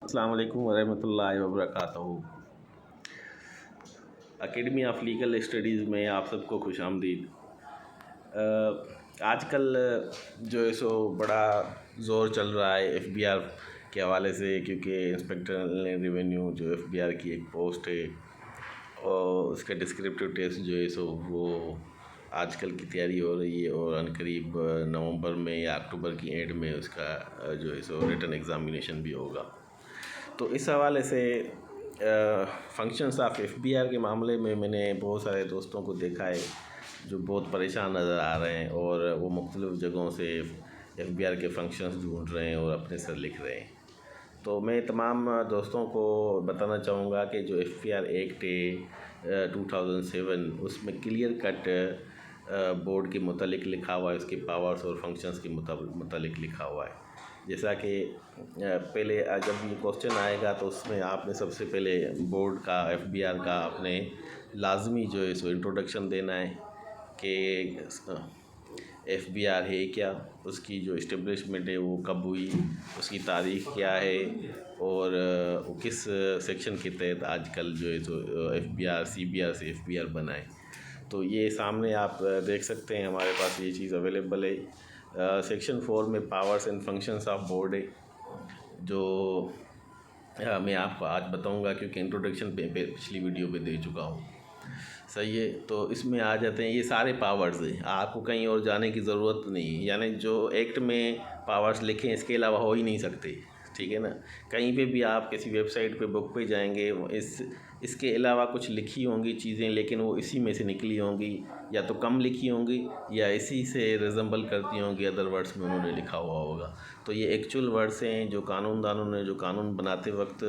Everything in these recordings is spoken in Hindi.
अस्सलाम वालेकुम वरहमतुल्लाहि वबरकातुहू। एकेडमी ऑफ लीगल स्टडीज़ में आप सबको खुशामदीद। आजकल जो है सो बड़ा ज़ोर चल रहा है एफबीआर के हवाले से, क्योंकि इंस्पेक्टर रेवेन्यू जो एफबीआर की एक पोस्ट है और उसका डिस्क्रिप्टिव टेस्ट जो है सो वो आजकल की तैयारी हो रही है और अनकरीब नवंबर में या अक्टूबर की एंड में उसका जो है सो रिटन एग्ज़ामिनेशन भी होगा। तो इस हवाले से फंक्शंस ऑफ एफबीआर के मामले में मैंने बहुत सारे दोस्तों को देखा है जो बहुत परेशान नज़र आ रहे हैं और वो मुख्तलिफ़ जगहों से एफबीआर के फंक्शंस ढूंढ रहे हैं और अपने सर लिख रहे हैं। तो मैं तमाम दोस्तों को बताना चाहूँगा कि जो एफबीआर एक्ट है 2007 उसमें क्लियर कट बोर्ड के मुतालिक लिखा हुआ है, उसके पावर्स और फंक्शंस के मुतालिक लिखा हुआ है। जैसा कि पहले जब ये क्वेश्चन आएगा तो उसमें आपने सबसे पहले बोर्ड का एफबीआर का आपने लाजमी जो है सो इंट्रोडक्शन देना है कि एफबीआर है क्या, उसकी जो इस्टेब्लिशमेंट है वो कब हुई, उसकी तारीख़ क्या है और वो किस सेक्शन के तहत आजकल जो है सो एफबीआर सीबीआर से एफबीआर बना है। तो ये सामने आप देख सकते हैं, हमारे पास ये चीज़ अवेलेबल है। सेक्शन 4 में powers and functions of board है, जो मैं आपको आज बताऊंगा क्योंकि इंट्रोडक्शन पे पिछली वीडियो पे दे चुका हूँ। सही है, तो इसमें आ जाते हैं, ये सारे पावर्स हैं, आपको कहीं और जाने की ज़रूरत नहीं है। यानी जो एक्ट में पावर्स लिखे इसके अलावा हो ही नहीं सकते, ठीक है ना। कहीं पे भी आप किसी वेबसाइट पे बुक पे जाएंगे, इसके अलावा कुछ लिखी होंगी चीज़ें, लेकिन वो इसी में से निकली होंगी, या तो कम लिखी होंगी या इसी से रिजेंबल करती होंगी, अदर वर्ड्स में उन्होंने लिखा हुआ होगा। तो ये एक्चुअल वर्ड्स हैं जो कानूनदानों ने जो कानून बनाते वक्त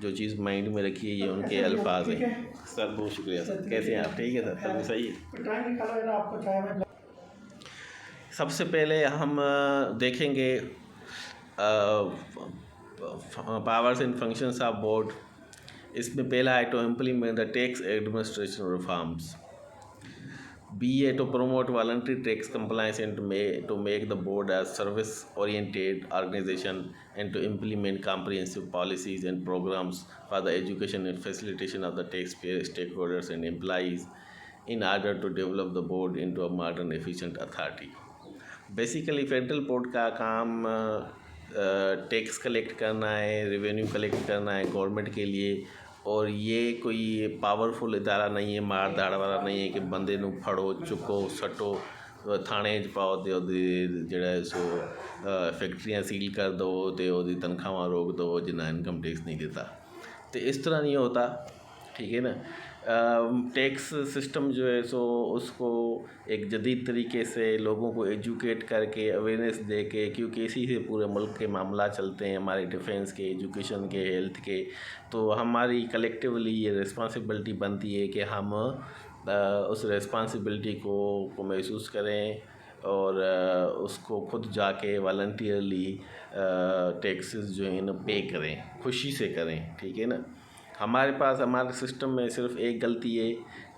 जो चीज़ माइंड में रखी है, ये उनके अल्फाज हैं। सर बहुत शुक्रिया सर, कैसे हैं आप? ठीक है सर, सब सही है। सबसे पहले हम देखेंगे powers and functions of board. इसमें पहला है to implement the tax administration reforms, B a to promote voluntary tax compliance and to make the board a service oriented organization and to implement comprehensive policies and programs for the education and facilitation of the taxpayer stakeholders and employees in order to develop the board into a modern efficient authority। Basically federal board का काम टैक्स कलेक्ट करना है, रेवेन्यू कलेक्ट करना है गवर्नमेंट के लिए, और ये कोई पावरफुल इदारा नहीं है, मार धाड़ वाला नहीं है कि बंदे नूं फड़ो चुको सटो थाने च पाओ तो ਜਿਹੜਾ सो फैक्ट्रियां सील कर दो तो ਉਹਦੀ तनख्वाह रोक दो जिन्ना इनकम टैक्स नहीं देता। तो इस तरह नहीं होता, ठीक है ना। टैक्स सिस्टम जो है सो उसको एक जदीद तरीके से लोगों को एजुकेट करके अवेयरनेस दे के, क्योंकि इसी से पूरे मुल्क के मामला चलते हैं, हमारे डिफेंस के, एजुकेशन के, हेल्थ के। तो हमारी कलेक्टिवली ये रिस्पॉन्सिबिलिटी बनती है कि हम उस रिस्पॉन्सिबिलिटी को महसूस करें और उसको खुद जाके वॉलंटियरली टैक्सेस जो है ना पे करें, खुशी से करें, ठीक है ना। हमारे पास हमारे सिस्टम में सिर्फ एक गलती है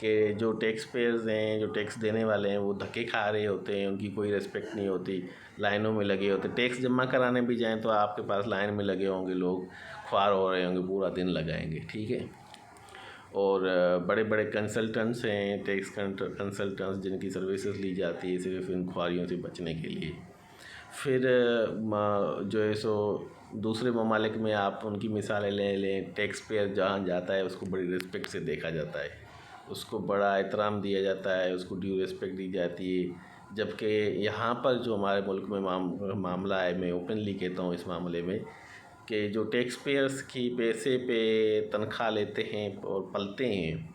कि जो टैक्स पेयर्स हैं, जो टैक्स देने वाले हैं, वो धक्के खा रहे होते हैं, उनकी कोई रिस्पेक्ट नहीं होती, लाइनों में लगे होते। टैक्स जमा कराने भी जाएं तो आपके पास लाइन में लगे होंगे लोग, ख्वार हो रहे होंगे, पूरा दिन लगाएंगे, ठीक है। और बड़े बड़े कंसल्टेंट्स हैं, टैक्स कंसल्टेंट्स, जिनकी सर्विसेज ली जाती है सिर्फ इन ख्वारियों से बचने के लिए। फिर जो है सो दूसरे ममालिक में आप उनकी मिसालें ले लें, टैक्स पेयर जहाँ जाता है उसको बड़ी रिस्पेक्ट से देखा जाता है, उसको बड़ा एहतराम दिया जाता है, उसको ड्यू रिस्पेक्ट दी जाती है। जबकि यहाँ पर जो हमारे मुल्क में मामला है, मैं ओपनली कहता हूँ इस मामले में, कि जो टैक्स पेयर्स की पैसे पे तनख्वाह लेते हैं और पलते हैं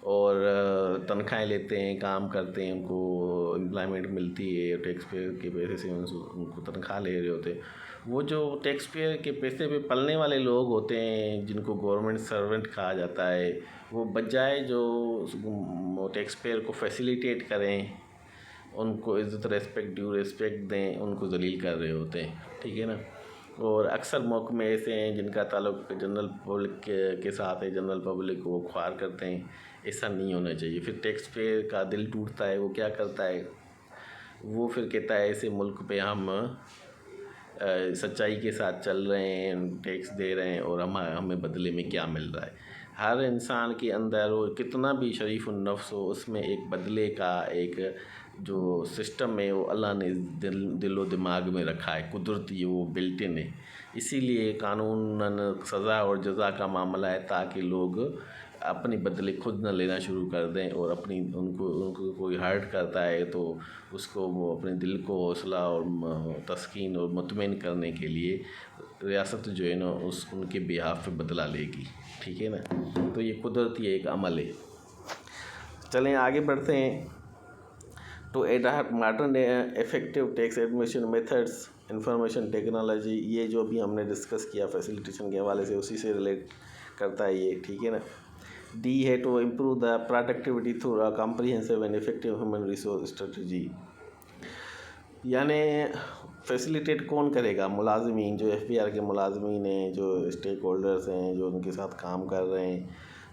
और तनख्वाहें लेते हैं, काम करते हैं, उनको एम्प्लॉयमेंट मिलती है, टैक्स पेयर के पैसे से उनको तनख्वाह ले रहे होते हैं, वो जो टैक्स पेयर के पैसे पे पलने वाले लोग होते हैं, जिनको गवर्नमेंट सर्वेंट कहा जाता है, वो बजाय जो टैक्स पेयर को फैसिलिटेट करें, उनको इज़्ज़त रेस्पेक्ट ड्यू रिस्पेक्ट दें, उनको जलील कर रहे होते हैं, ठीक है ना। और अक्सर मौक़े में ऐसे हैं जिनका ताल्लुक़ जनरल पब्लिक के साथ है, जनरल पब्लिक को वो ख्वार करते हैं, ऐसा नहीं होना चाहिए। फिर टैक्स पेयर का दिल टूटता है, वो क्या करता है, वो फिर कहता है ऐसे मुल्क पे हम सच्चाई के साथ चल रहे हैं, टैक्स दे रहे हैं और हमें बदले में क्या मिल रहा है। हर इंसान के अंदर वो कितना भी शरीफ नफ्स हो, उसमें एक बदले का एक जो सिस्टम है वो अल्लाह ने दिलो दिमाग में रखा है, कुदरती वो बिल्ट इन है। इसीलिए कानूनन सज़ा और जज़ा का मामला है, ताकि लोग अपनी बदले खुद न लेना शुरू कर दें और अपनी उनको कोई हर्ट करता है तो उसको वो अपने दिल को हौसला और तस्कीन और मुतमईन करने के लिए रियासत जो है ना उनके बिहाफ पे बदला लेगी। ठीक है ना, तो ये कुदरती एक अमल है। चलें आगे बढ़ते हैं। तो adapt modern effective tax administration methods, information technology, ये जो भी हमने डिस्कस किया फैसिलिटेशन के हवाले से उसी से रिलेट करता है ये। ठीक है ना। डी है to improve the productivity through a comprehensive and effective human resource strategy. यानी फैसिलिटेट कौन करेगा? मुलाजमीन, जो FBR के मुलाजमीन हैं, जो स्टेक होल्डर्स हैं, जो उनके साथ काम कर रहे हैं।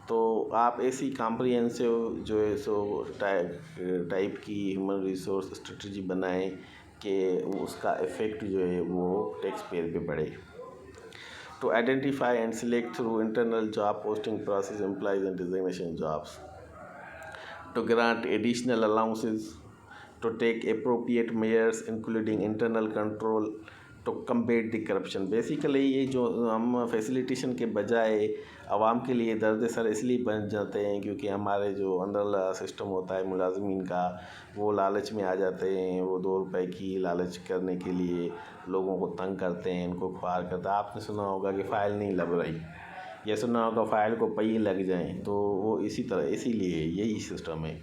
तो आप ऐसी कॉम्प्रिहेंसिव जो है सो टाइप की ह्यूमन रिसोर्स स्ट्रेटजी बनाएं कि उसका इफ़ेक्ट जो है वो टैक्स पेयर पे पड़े। To identify and select through internal job posting process employees and designation jobs, to grant additional allowances, to take appropriate measures including internal control to combat the corruption। Basically ये जो हम फैसिलिटेशन के बजाय आवाम के लिए दर्द सर इसलिए बन जाते हैं क्योंकि हमारे जो अंदर सिस्टम होता है मुलाजमीन का, वो लालच में आ जाते हैं। वो 2 रुपए की लालच करने के लिए लोगों को तंग करते हैं, इनको ख्वार करते हैं। आपने सुना होगा कि फ़ाइल नहीं लग रही, या सुना होगा फ़ाइल को पहिए लग जाएं, तो वो इसी तरह इसीलिए यही सिस्टम है।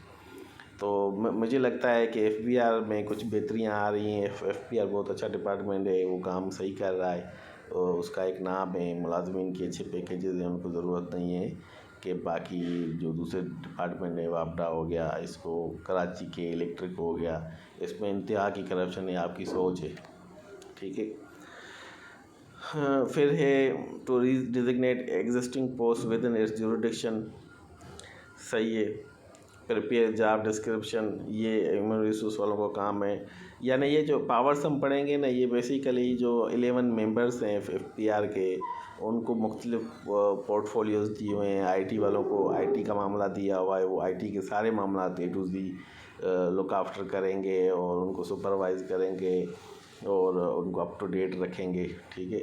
तो मुझे लगता है कि FBR में कुछ बेहतरियाँ आ रही हैं। FBR बहुत अच्छा डिपार्टमेंट है, वो काम सही कर रहा है और उसका एक नाम है, मुलाजमीन के अच्छे पैकेजेस हैं, उनको ज़रूरत नहीं है कि बाकी जो दूसरे डिपार्टमेंट है, वापडा हो गया, इसको कराची के इलेक्ट्रिक हो गया, इसमें इंतहा की करप्शन है। आपकी सोच है, ठीक है। हाँ, फिर है to designate existing post within its jurisdiction, सही है। प्रिपेयर जॉब डिस्क्रिप्शन, ये ह्यूमन रिसोर्स वालों का काम है। यानी ये जो पावर्स हम पढ़ेंगे ना, ये बेसिकली जो 11 मेंबर्स हैं FBR के, उनको मुख्तलिफ पोर्टफोलियोज़ दिए हुए हैं। IT वालों को IT का मामला दिया हुआ है, वो IT के सारे मामला A to Z look after करेंगे और उनको सुपरवाइज़ करेंगे और उनको अप टू डेट रखेंगे। ठीक है।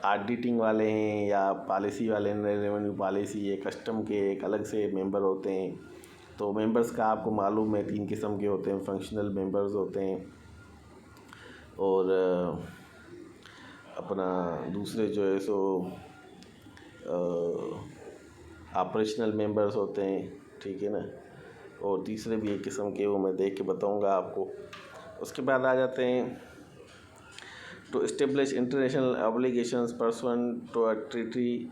ऑडिटिंग वाले हैं या पॉलिसी वाले हैं, रेवेन्यू पॉलिसी, ये कस्टम के एक अलग से मेंबर होते हैं। तो मेंबर्स का आपको मालूम है 3 किस्म के होते हैं। फंक्शनल मेंबर्स होते हैं और अपना दूसरे जो है सो ऑपरेशनल मेंबर्स होते हैं। ठीक है ना। और तीसरे भी एक किस्म के, वो मैं देख के बताऊंगा आपको। उसके बाद आ जाते हैं to establish international obligations pursuant to a treaty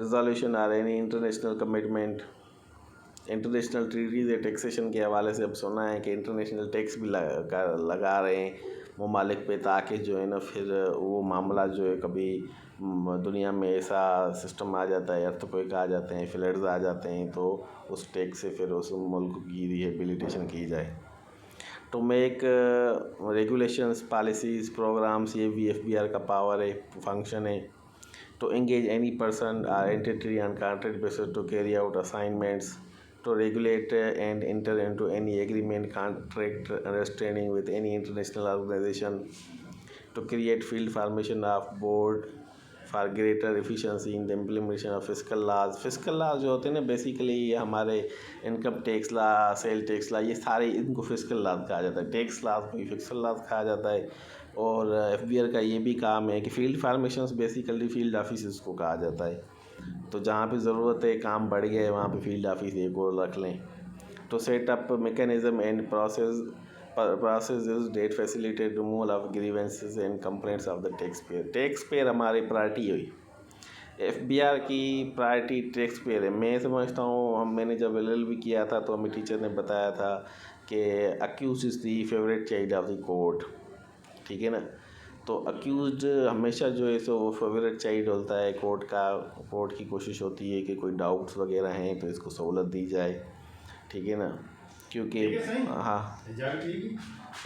resolution or any international commitment. International treaties taxation के हवाले से अब सुना है कि इंटरनेशनल टैक्स भी लगा रहे हैं ममालिक पे, ताकि जो है ना फिर वो मामला जो है, कभी दुनिया में ऐसा सिस्टम आ जाता है, अर्थक्वेक आ जाते हैं, फ्लड्स आ जाते हैं, तो उस टैक्स से फिर उस मुल्क की रिहेबिलिटेशन की जाए। To make regulations, policies, programs, ये भी FBR का पावर है, फंक्शन है। टू एंगेज एनी पर्सन और entity on contract basis to carry out assignments, to regulate and enter into any agreement, contract, understanding with any international organization, to create field formation of board for greater efficiency in the implementation of fiscal laws। fiscal laws जो होते हैं ना, बेसिकली ये हमारे इनकम टैक्स ला, सेल टैक्स ला, ये सारे इनको फिस्कल लॉज कहा जाता है। टैक्स लॉज को फिस्कल लॉज कहा जाता है। और FBR का ये भी काम है कि फील्ड फार्मेशंस, बेसिकली फील्ड ऑफिस को कहा जाता है। तो जहाँ पे ज़रूरत है, काम बढ़ गया है, वहाँ पे फील्ड ऑफिस एक और रख लें। तो setup mechanism and process that facilitate removal of grievances and complaints of the taxpayer. Taxpayer हमारी प्रायोरिटी हुई, FBR की प्रायोरिटी टैक्स पेयर है। मैं समझता हूँ, मैंने जब LLB किया था तो हमें टीचर ने बताया था कि accused is the favourite child of the court. ठीक है ना। तो अक्यूज़्ड हमेशा जो है सो वो फेवरेट चाइल्ड होता है कोर्ट का। कोर्ट की कोशिश होती है कि कोई डाउट्स वगैरह हैं तो इसको सहूलत दी जाए। ठीक है ना, क्योंकि हाँ